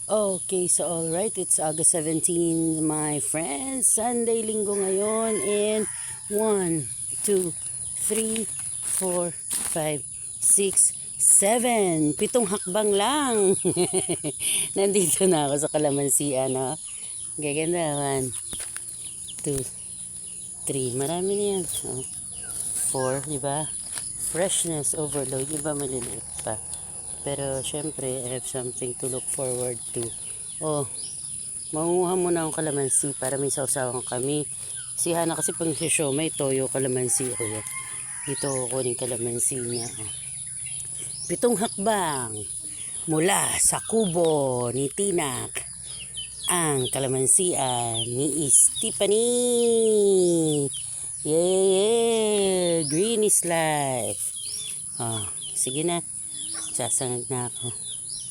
Okay, so alright, it's August 17, my friends. Sunday, linggo ngayon. And 1, 2, 3, 4, 5, 6, 7. 7 hakbang lang. Nandito na ako sa Kalamansian, no? Gaganda. 1, 2, 3. Marami na yan. 4, di ba? Freshness overload. Iba maliliit pa. Pero syempre, I have something to look forward to. Oh, manguha muna akong kalamansi para may sausawan kami. Si Hana kasi pang show may toyo kalamansi. Oh, dito ko kunin kalamansi niya. Oh. 7 hakbang mula sa kubo ni Tinak. Ang kalamansian ni Stephanie. Yeah, green is life. Oh, sige na. Sasangag na ako.